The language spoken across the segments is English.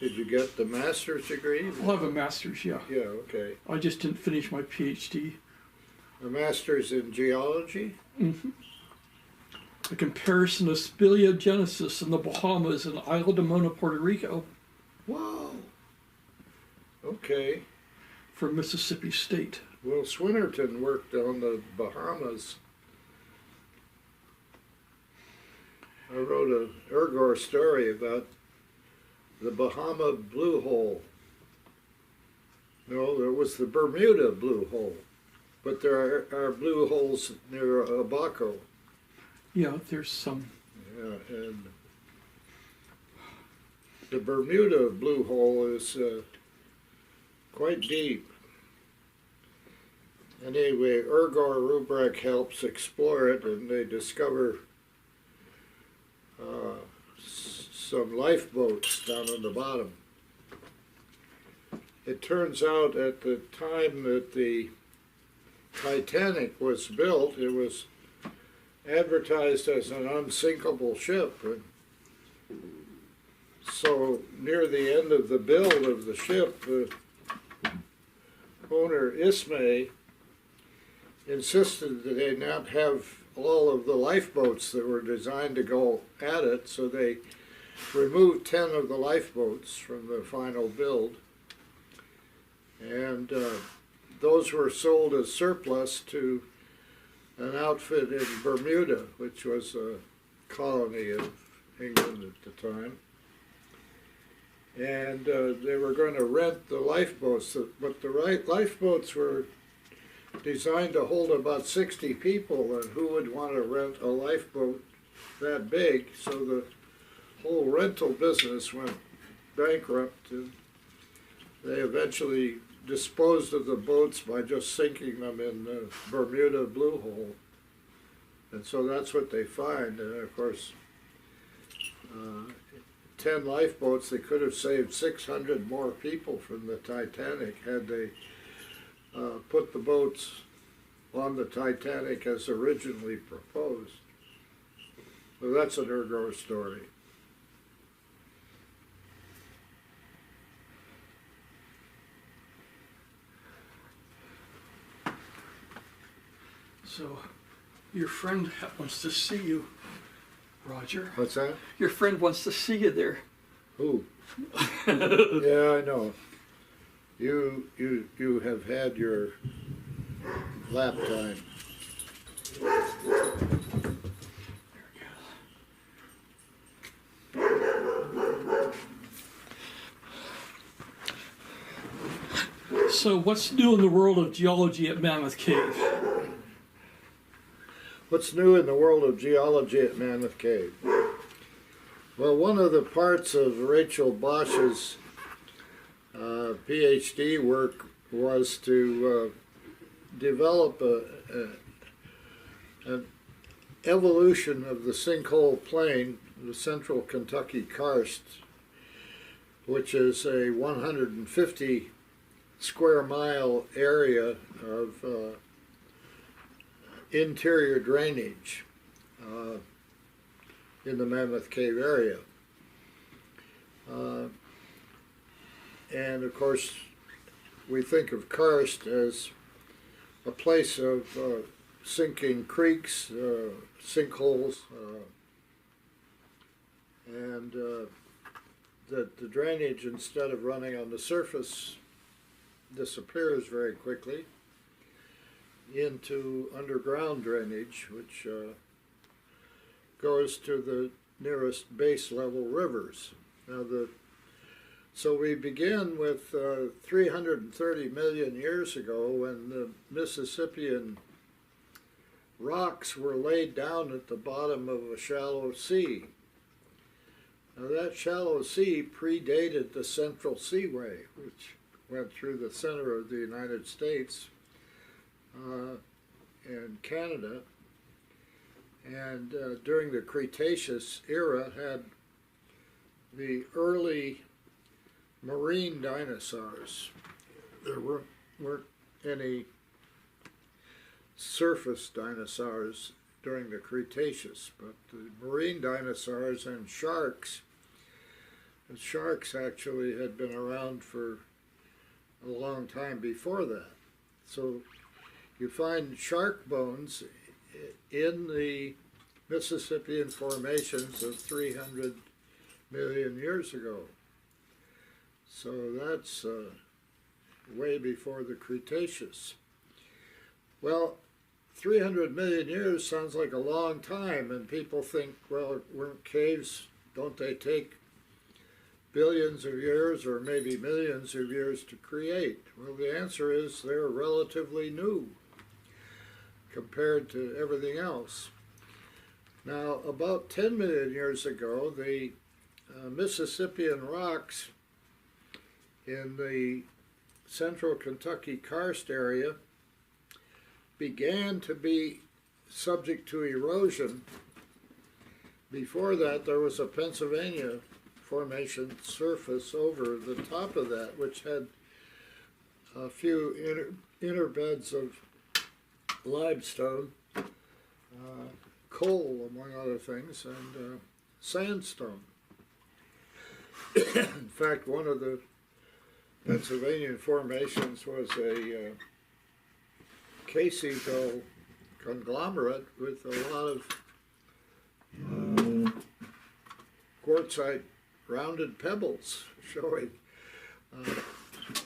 Did you get the master's degree? I'll have a master's, yeah. Yeah, okay. I just didn't finish my PhD. A master's in geology? Mm-hmm. A comparison of speleogenesis in the Bahamas and Isla de Mona, Puerto Rico. Wow. Okay. From Mississippi State. Well, Swinnerton worked on the Bahamas. I wrote an Ergor story about the Bahama Blue Hole. No, there was the Bermuda Blue Hole, but there are blue holes near Abaco. Yeah, there's some. Yeah, and the Bermuda Blue Hole is quite deep. Anyway, Ergor Rubrek helps explore it, and they discover some lifeboats down on the bottom. It turns out at the time that the Titanic was built, it was advertised as an unsinkable ship. And so near the end of the build of the ship, the owner Ismay insisted that they not have all of the lifeboats that were designed to go at it, so they removed 10 of the lifeboats from the final build, and those were sold as surplus to an outfit in Bermuda, which was a colony of England at the time. And they were going to rent the lifeboats, but the lifeboats were designed to hold about 60 people, and who would want to rent a lifeboat that big? So the whole rental business went bankrupt, and they eventually disposed of the boats by just sinking them in the Bermuda Blue Hole. And so that's what they find. And of course, 10 lifeboats, they could have saved 600 more people from the Titanic had they put the boats on the Titanic as originally proposed. So that's an Ergor story. So, your friend wants to see you, Roger. What's that? Your friend wants to see you there. Who? Yeah, I know. You have had your lap time. So what's new in the world of geology at Mammoth Cave? What's new in the world of geology at Mammoth Cave? Well, one of the parts of Rachel Bosch's PhD work was to develop an evolution of the sinkhole plain, the central Kentucky karst, which is a 150 square mile area of interior drainage in the Mammoth Cave area. And of course, we think of karst as a place of sinking creeks, sinkholes, and that the drainage, instead of running on the surface, disappears very quickly into underground drainage, which goes to the nearest base level rivers. Now, so we begin with 330 million years ago, when the Mississippian rocks were laid down at the bottom of a shallow sea. Now, that shallow sea predated the Central Seaway, which went through the center of the United States and Canada, and during the Cretaceous era had the early marine dinosaurs. There weren't any surface dinosaurs during the Cretaceous, but the marine dinosaurs and sharks sharks actually had been around for a long time before that. So you find shark bones in the Mississippian formations of 300 million years ago. So that's way before the Cretaceous. Well, 300 million years sounds like a long time, and people think, well, weren't caves, don't they take billions of years or maybe millions of years to create? Well, the answer is they're relatively new compared to everything else. Now, about 10 million years ago, the Mississippian rocks in the central Kentucky karst area began to be subject to erosion. Before that, there was a Pennsylvania formation surface over the top of that, which had a few inner beds of limestone, coal, among other things, and sandstone. In fact, one of the Pennsylvania formations was a Caseyville conglomerate with a lot of quartzite rounded pebbles, showing a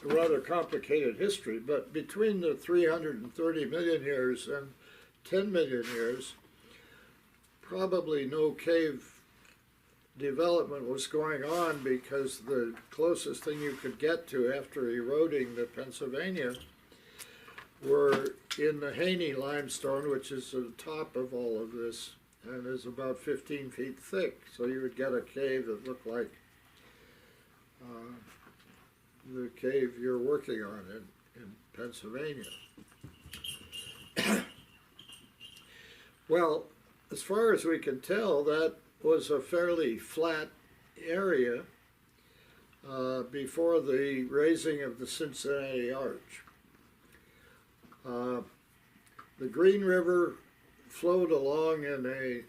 rather complicated history. But between the 330 million years and 10 million years, probably no cave development was going on, because the closest thing you could get to after eroding the Pennsylvania were in the Haney limestone, which is the top of all of this and is about 15 feet thick. So you would get a cave that looked like the cave you're working on in Pennsylvania. Well, as far as we can tell, that was a fairly flat area before the raising of the Cincinnati Arch. The Green River flowed along in a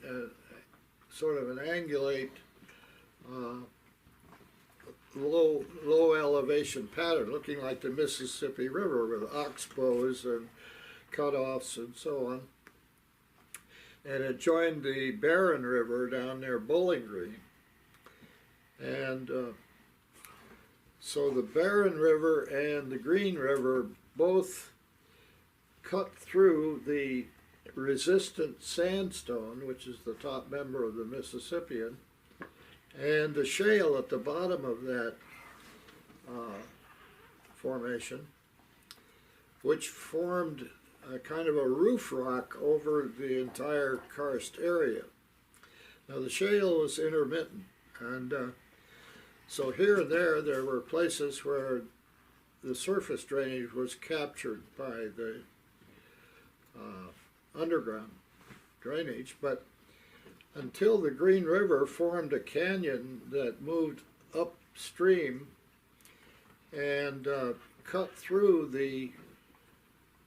sort of an angulate, low elevation pattern, looking like the Mississippi River with oxbows and cutoffs and so on. And it joined the Barren River down near Bowling Green. And so the Barren River and the Green River both cut through the resistant sandstone, which is the top member of the Mississippian, and the shale at the bottom of that formation, which formed a kind of a roof rock over the entire karst area. Now the shale was intermittent, and so here and there were places where the surface drainage was captured by the underground drainage, but until the Green River formed a canyon that moved upstream and cut through the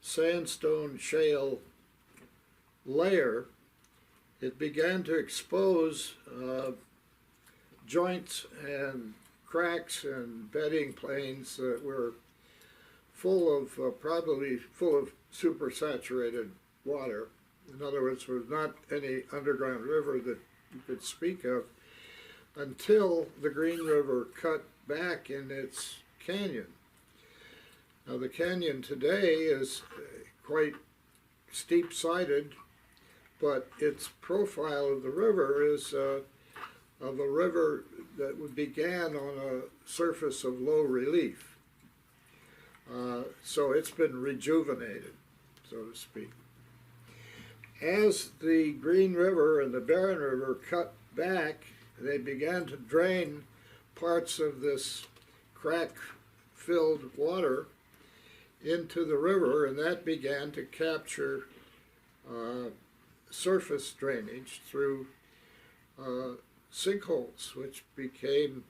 sandstone shale layer, it began to expose joints and cracks and bedding planes that were full of, probably full of supersaturated water. In other words, there was not any underground river that you could speak of until the Green River cut back in its canyon. Now the canyon today is quite steep-sided, but its profile of the river is of a river that began on a surface of low relief. So it's been rejuvenated, so to speak. As the Green River and the Barren River cut back, they began to drain parts of this crack-filled water into the river, and that began to capture surface drainage through sinkholes, which became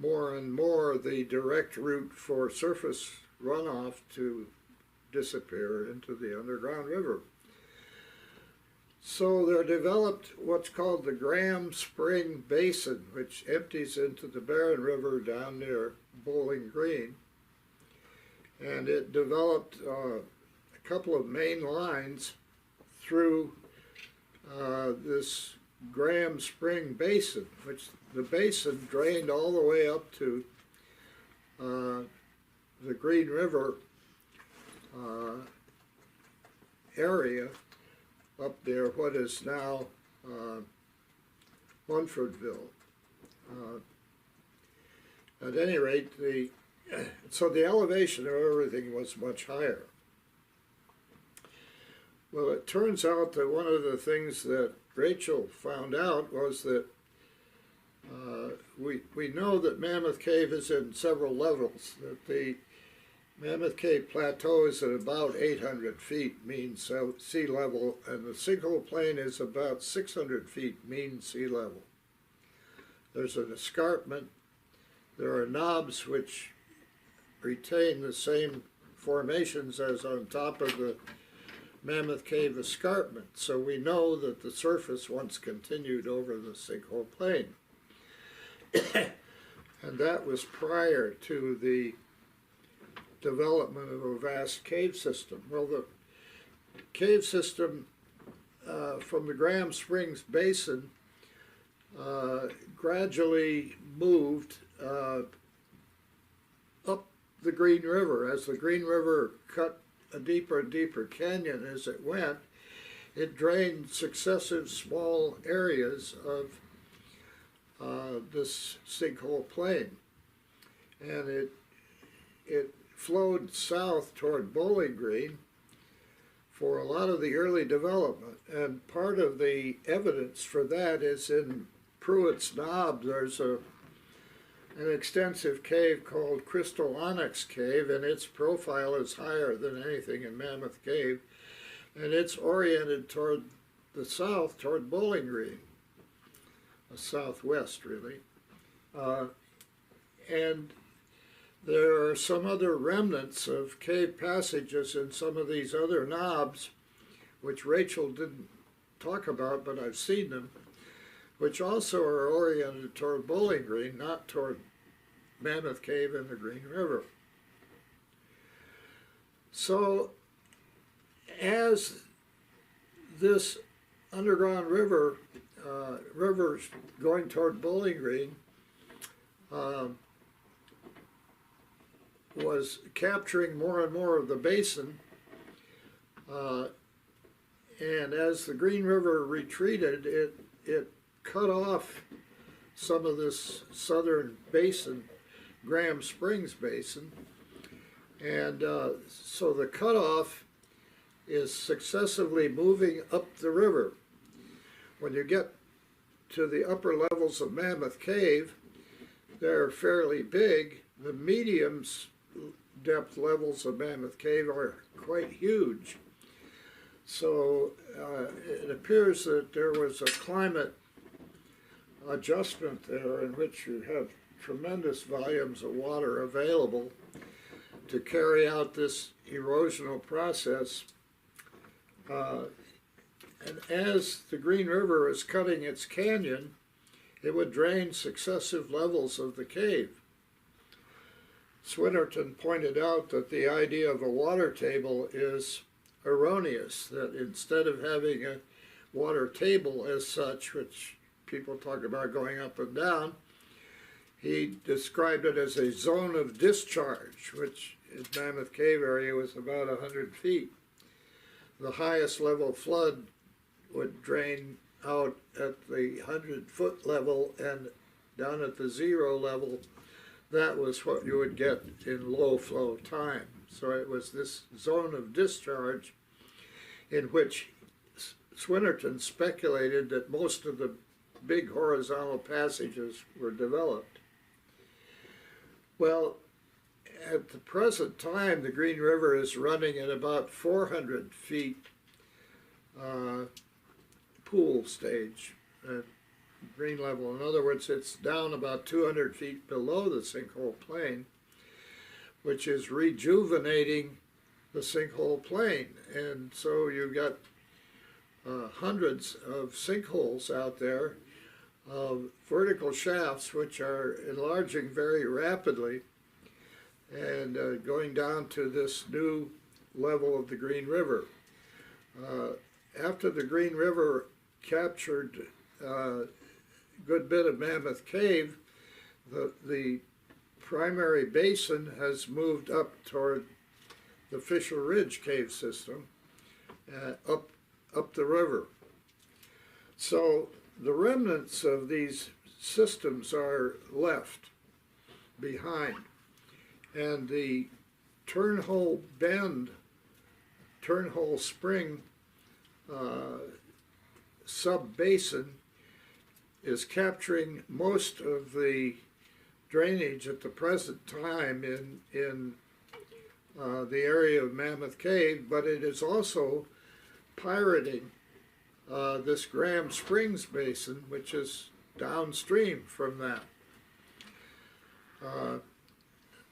more and more the direct route for surface runoff to disappear into the underground river. So there developed what's called the Graham Spring Basin, which empties into the Barren River down near Bowling Green. And it developed a couple of main lines through this Graham Spring Basin, which the basin drained all the way up to the Green River area up there, what is now Munfordville. At any rate, so the elevation of everything was much higher. Well, it turns out that one of the things that Rachel found out was that we know that Mammoth Cave is in several levels, that the Mammoth Cave Plateau is at about 800 feet mean sea level, and the Sinkhole Plain is about 600 feet mean sea level. There's an escarpment. There are knobs which retain the same formations as on top of the Mammoth Cave escarpment, so we know that the surface once continued over the Sinkhole Plain. And that was prior to the development of a vast cave system. Well, the cave system from the Graham Springs Basin gradually moved up the Green River. As the Green River cut a deeper and deeper canyon as it went, it drained successive small areas of this Sinkhole Plain. And it flowed south toward Bowling Green for a lot of the early development. And part of the evidence for that is in Pruitt's Knob. There's an extensive cave called Crystal Onyx Cave, and its profile is higher than anything in Mammoth Cave, and it's oriented toward the south, toward Bowling Green, southwest really. And there are some other remnants of cave passages in some of these other knobs, which Rachel didn't talk about, but I've seen them, which also are oriented toward Bowling Green, not toward Mammoth Cave and the Green River. So as this underground river, rivers going toward Bowling Green, was capturing more and more of the basin, and as the Green River retreated, it cut off some of this southern basin, Graham Springs Basin, and so the cutoff is successively moving up the river. When you get to the upper levels of Mammoth Cave, they're fairly big. The mediums depth levels of Mammoth Cave are quite huge. So it appears that there was a climate adjustment there in which you have tremendous volumes of water available to carry out this erosional process. And as the Green River is cutting its canyon, it would drain successive levels of the cave. Swinnerton pointed out that the idea of a water table is erroneous, that instead of having a water table as such, which people talk about going up and down, he described it as a zone of discharge, which in Mammoth Cave area was about 100 feet. The highest level flood would drain out at the 100-foot level, and down at the 0 level, that was what you would get in low flow time. So it was this zone of discharge in which Swinnerton speculated that most of the big horizontal passages were developed. Well, at the present time, the Green River is running at about 400 feet pool stage at green level. In other words, it's down about 200 feet below the Sinkhole Plain, which is rejuvenating the Sinkhole Plain. And so you've got hundreds of sinkholes out there, of vertical shafts which are enlarging very rapidly and going down to this new level of the Green River. After the Green River captured a good bit of Mammoth Cave, the primary basin has moved up toward the Fisher Ridge cave system, up the river. So the remnants of these systems are left behind, and the Turnhole Bend, Turnhole Spring sub-basin is capturing most of the drainage at the present time in the area of Mammoth Cave, but it is also pirating this Graham Springs Basin, which is downstream from that.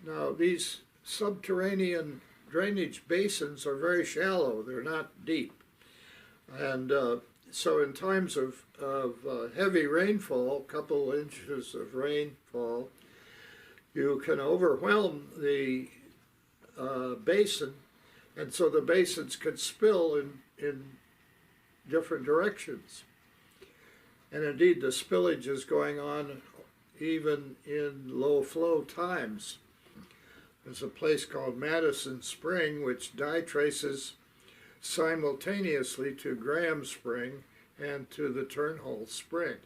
Now, these subterranean drainage basins are very shallow. They're not deep. And so in times of heavy rainfall, a couple inches of rainfall, you can overwhelm the basin, and so the basins could spill in different directions. And indeed, the spillage is going on even in low flow times. There's a place called Madison Spring, which ditraces simultaneously to Graham Spring and to the Turnhole Spring.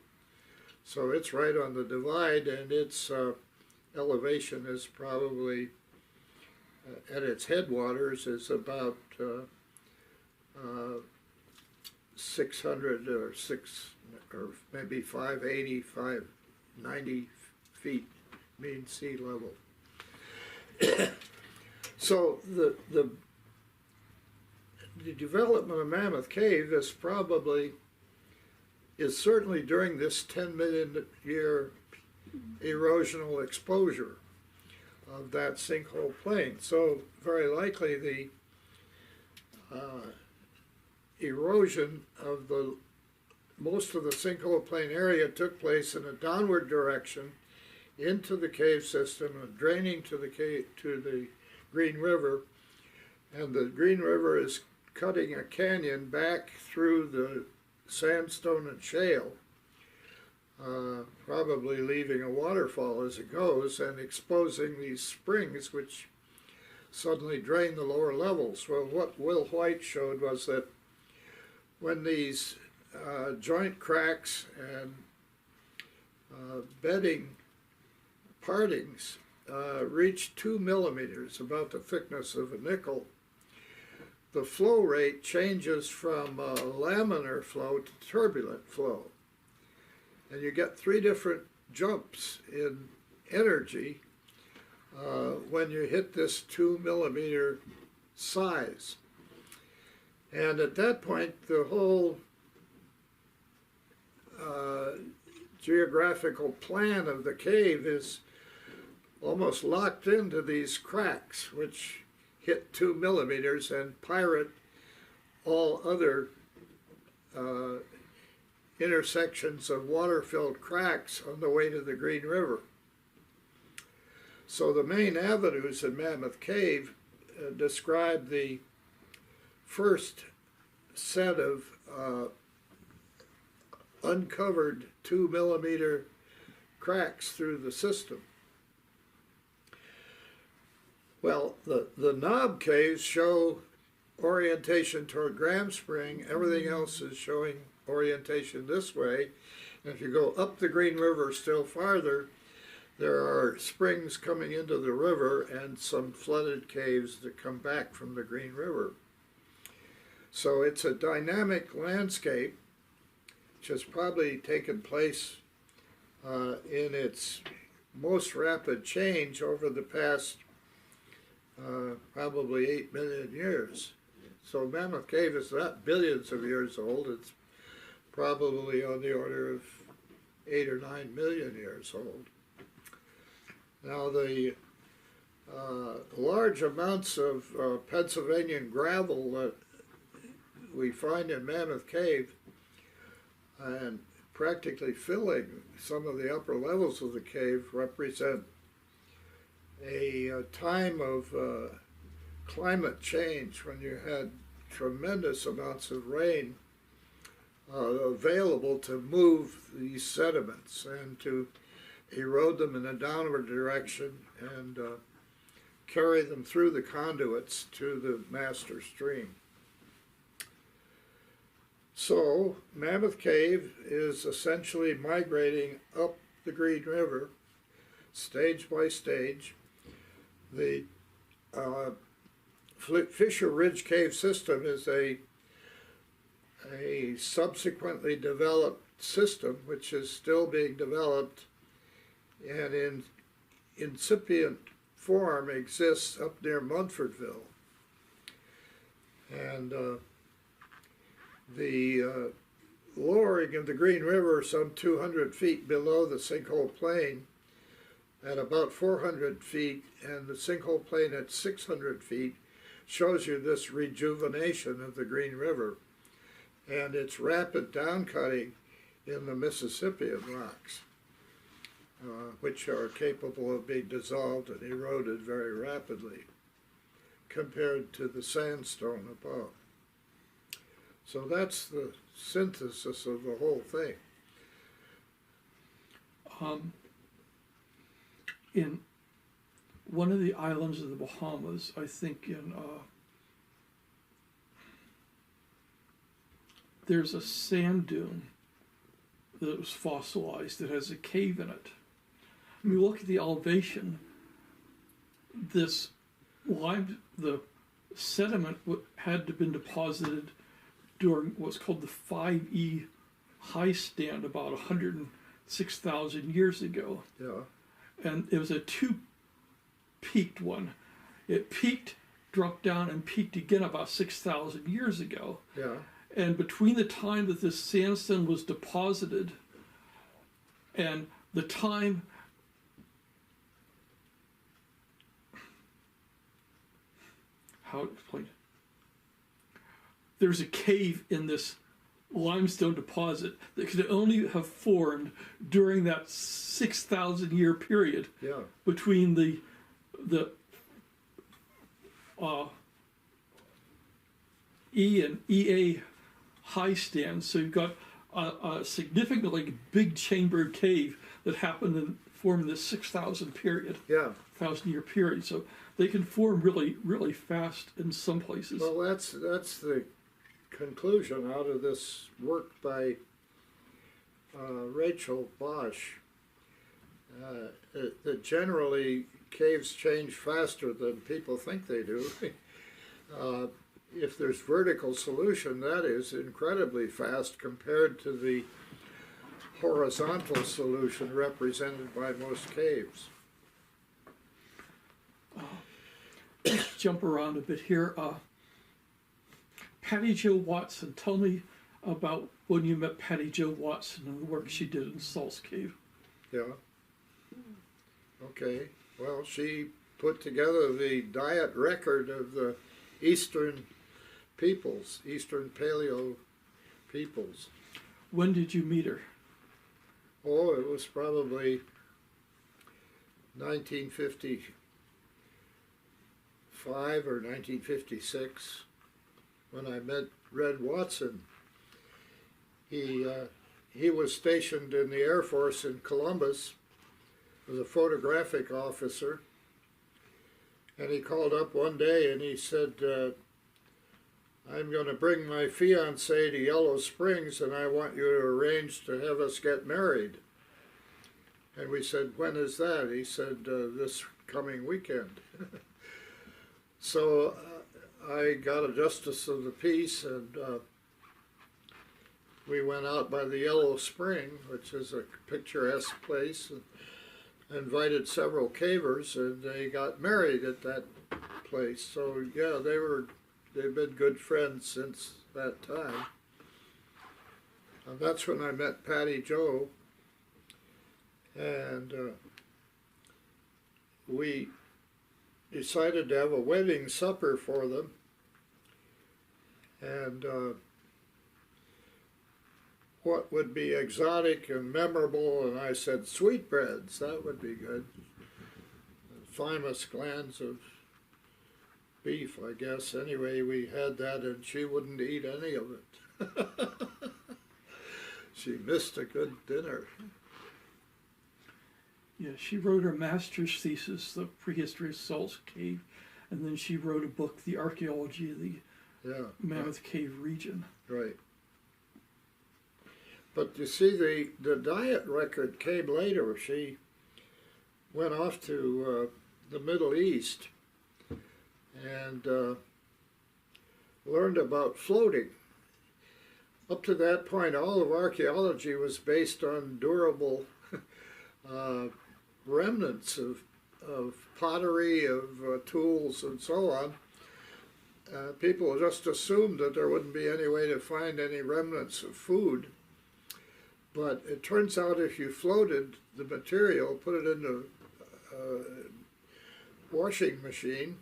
So it's right on the divide, and its elevation is probably, at its headwaters, is about 600 or maybe 580, 590 feet mean sea level. So the development of Mammoth Cave is certainly during this 10 million year erosional exposure of that sinkhole plain. So very likely the erosion of most of the sinkhole plain area took place in a downward direction into the cave system and draining to the Green River, and the Green River is cutting a canyon back through the sandstone and shale, probably leaving a waterfall as it goes and exposing these springs which suddenly drain the lower levels. Well, what Will White showed was that when these joint cracks and bedding partings reach 2 millimeters, about the thickness of a nickel, the flow rate changes from laminar flow to turbulent flow. And you get 3 different jumps in energy when you hit this 2 millimeter size. And at that point, the whole geographical plan of the cave is almost locked into these cracks, which hit 2 millimeters and pirate all other intersections of water-filled cracks on the way to the Green River. So the main avenues in Mammoth Cave describe the first set of uncovered 2 millimeter cracks through the system. Well, the knob caves show orientation toward Graham Spring. Everything else is showing orientation this way. And if you go up the Green River still farther, there are springs coming into the river and some flooded caves that come back from the Green River. So it's a dynamic landscape which has probably taken place in its most rapid change over the past probably 8 million years. So Mammoth Cave is not billions of years old. It's probably on the order of 8 or 9 million years old. Now the large amounts of Pennsylvania gravel we find in Mammoth Cave, and practically filling some of the upper levels of the cave, represent a time of climate change when you had tremendous amounts of rain available to move these sediments and to erode them in a downward direction and carry them through the conduits to the master stream. So Mammoth Cave is essentially migrating up the Green River, stage by stage. The Fisher Ridge Cave system is a subsequently developed system which is still being developed and in incipient form exists up near Munfordville. And the lowering of the Green River some 200 feet below the sinkhole plain at about 400 feet and the sinkhole plain at 600 feet shows you this rejuvenation of the Green River and its rapid downcutting in the Mississippian rocks, which are capable of being dissolved and eroded very rapidly compared to the sandstone above. So that's the synthesis of the whole thing. In one of the islands of the Bahamas, I think in there's a sand dune that was fossilized that has a cave in it. When you look at the elevation, this lime, the sediment had to have been deposited during what's called the 5E high stand about 106,000 years ago. Yeah. And it was a two-peaked one. It peaked, dropped down, and peaked again about 6,000 years ago. Yeah. And between the time that this sandstone was deposited and the time how to explain it? There's a cave in this limestone deposit that could only have formed during that 6,000 year period between the E and EA high stands. So you've got a significantly big chambered cave that happened and formed in this 6,000 period. Yeah. 1,000 year period. So they can form really, really fast in some places. Well, that's the conclusion out of this work by Rachel Bosch. That generally caves change faster than people think they do. If there's vertical solution, that is incredibly fast compared to the horizontal solution represented by most caves. Let's jump around a bit here. Patty Jo Watson, tell me about when you met Patty Jo Watson and the work she did in Salt's Cave. Yeah. Okay. Well, she put together the diet record of the Eastern peoples, Eastern Paleo peoples. When did you meet her? Oh, it was probably 1955 or 1956 when I met Red Watson. He was stationed in the Air Force in Columbus as a photographic officer, and he called up one day and he said, I'm going to bring my fiancée to Yellow Springs and I want you to arrange to have us get married. And we said, when is that? He said, this coming weekend. So I got a justice of the peace and we went out by the Yellow Spring, which is a picturesque place, and invited several cavers and they got married at that place. So yeah, they've been good friends since that time. And that's when I met Patty Jo, and we decided to have a wedding supper for them. and what would be exotic and memorable, and I said sweetbreads, that would be good. Thymus glands of beef, I guess. Anyway, we had that and she wouldn't eat any of it. She missed a good dinner. Yeah, she wrote her master's thesis, The Prehistory of Salt's Cave, and then she wrote a book, The Archaeology of the Mammoth Cave region. Right. But you see, the diet record came later. She went off to the Middle East and learned about floating. Up to that point, all of archaeology was based on durable remnants of pottery, of tools, and so on. People just assumed that there wouldn't be any way to find any remnants of food. But it turns out if you floated the material, put it in a washing machine,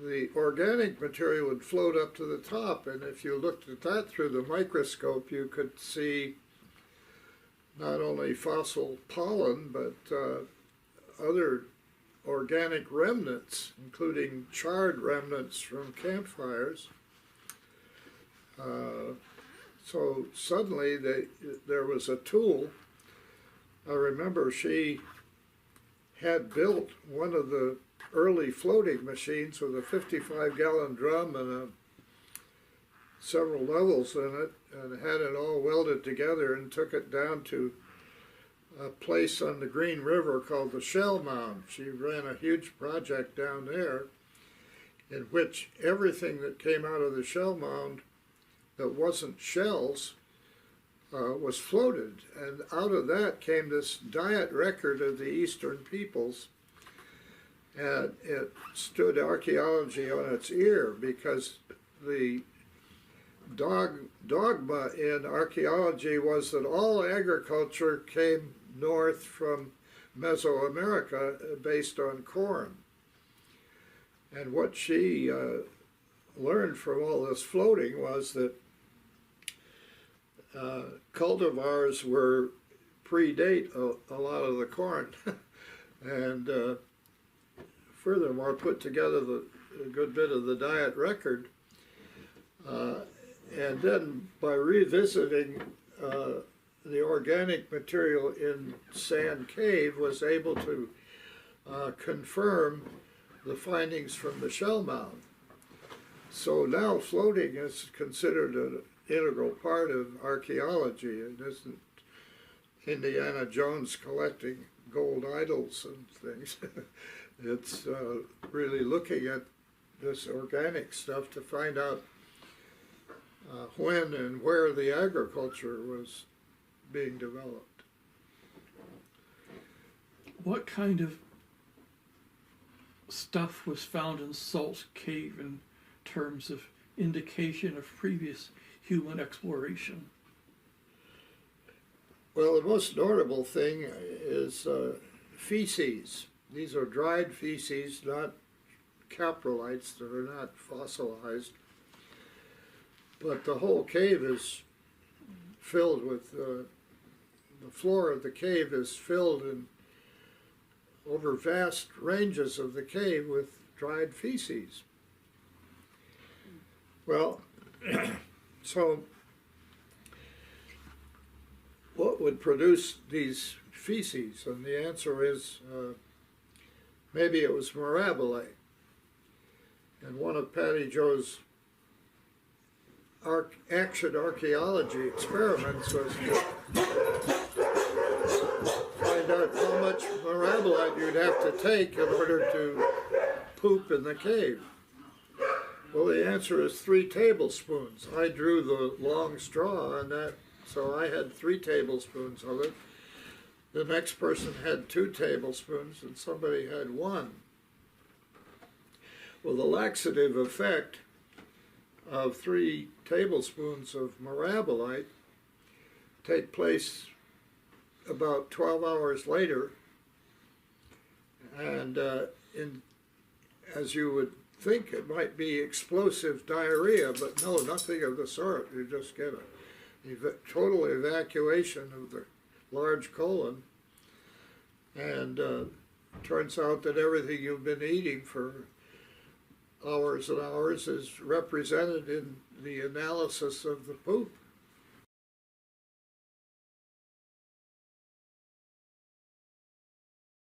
the organic material would float up to the top, and if you looked at that through the microscope, you could see not only fossil pollen, but other organic remnants, including charred remnants from campfires. So suddenly there was a tool. I remember she had built one of the early floating machines with a 55-gallon drum and several levels in it, and had it all welded together and took it down to a place on the Green River called the Shell Mound. She ran a huge project down there in which everything that came out of the shell mound that wasn't shells was floated, and out of that came this diet record of the Eastern peoples, and it stood archaeology on its ear because the dogma in archaeology was that all agriculture came north from Mesoamerica based on corn. And what she learned from all this floating was that cultivars were predate a lot of the corn and furthermore put together a good bit of the diet record. And then by revisiting the organic material in Sand Cave was able to confirm the findings from the shell mound. So now floating is considered an integral part of archaeology. It isn't Indiana Jones collecting gold idols and things. It's really looking at this organic stuff to find out when and where the agriculture was being developed. What kind of stuff was found in Salt's Cave in terms of indication of previous human exploration? Well, the most notable thing is feces. These are dried feces, not caprolites that are not fossilized. But the whole cave is filled with, the floor of the cave is filled in over vast ranges of the cave with dried feces. Well, so what would produce these feces? And the answer is maybe it was mirabellite. And one of Patty Jo's action archaeology experiments was to find out how much mirabellite you'd have to take in order to poop in the cave. Well, the answer is 3 tablespoons. I drew the long straw on that, so I had 3 tablespoons of it. The next person had 2 tablespoons, and somebody had 1. Well, the laxative effect of 3 tablespoons of mirabellite take place about 12 hours later, and as you would think it might be explosive diarrhea, but no, nothing of the sort. You just get a total evacuation of the large colon, and turns out that everything you've been eating for hours and hours is represented in the analysis of the poop.